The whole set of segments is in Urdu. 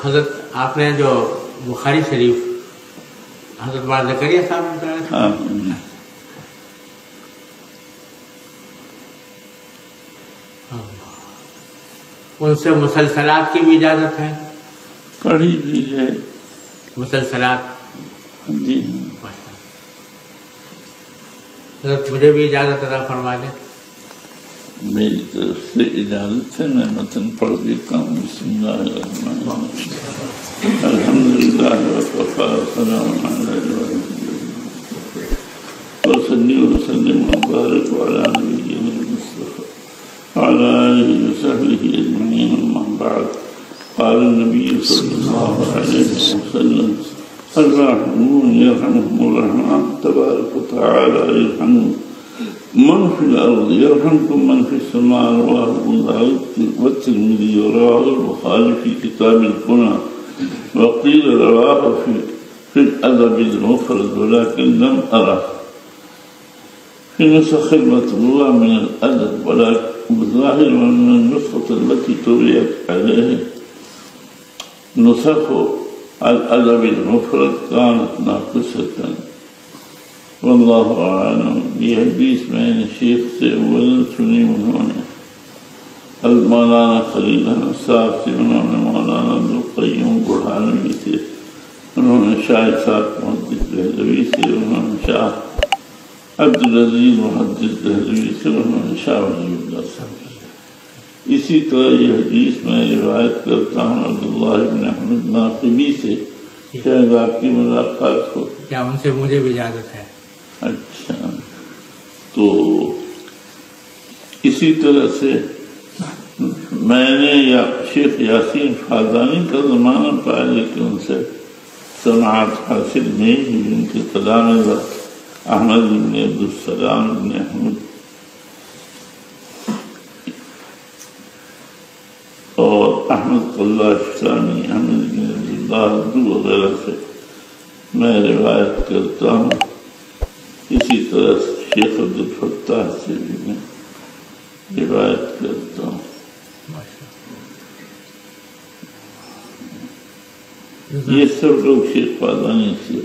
حضرت آپ نے جو بخاری شریف حضرت مولانا زکریا صاحب نے بتایا تھا ان سے مسلسلات کی بھی اجازت ہے؟ پڑھی بھی ہے مسلسلات؟ جی حضرت مجھے بھی اجازت عطا فرما دیں. میری طرف سے اجازت ہے، میں متن پڑھ دیتا ہوں. بسم اللہ الرحمن الرحیم الحمدللہ وکفی وسلام علی عبادہ وصلی وسلم وبارک علی نبینا المصطفی وعلی آلہ وصحبہ اجمعین. اما بعد، قال النبی صلی اللہ علیہ وسلم الراحمون یرحمهم الرحمن تبارک وتعالی یرحم من في الأرض يرحمكم من في السماء. رواه ابو داود والترمذي ورواه البخاري في كتاب الكنى وقيل رواه في الأدب المفرد ولكن لم أره في نسخ المطبوع من الأدب، ولكن بالظاهر من النسخة التي طبعت عليه نسخ الأدب المفرد كانت ناقصة واللہ اعلم. یہ حدیث میں نے شیخ سے اول سنی، انہوں نے مولانا خلیل احمد صاحب سے، انہوں نے مولانا عبدالقیوم برہانوی سے، انہوں نے شاہ صاحب محدث دہلوی سے، انہوں نے شاہ عبدالعزیز محدث دہلوی سے، انہوں نے شاہ ولی اللہ صاحب. اسی طرح یہ حدیث میں روایت کرتا ہوں عبداللہ بن احمد ناقبی سے. شاید آپ کی ملاقات ہو. کیا ان سے مجھے بھی اجازت ہے؟ اچھا، تو اسی طرح سے میں نے شیخ یاسین فادانی کا زمانہ پایا، لیکن ان سے سماعت حاصل نہیں ہوئی. ان کے تلامذہ احمد بن عبدالسلام بن احمد اور احمد قلہ شامی، احمد بن عبداللہ وغیرہ سے میں روایت کرتا ہوں. اسی طرح شیخ عبدالفتاح سے بھی میں روایت کرتا ہوں. یہ سب لوگ شیخ فادانی سے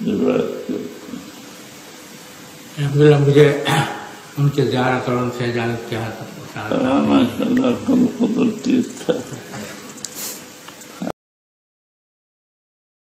روایت کرتے ہیں. الحمدللہ مجھے ان کے زیارت اور ان سے اجازت کے حاصل ماشاء اللہ کم قدرتی تھا.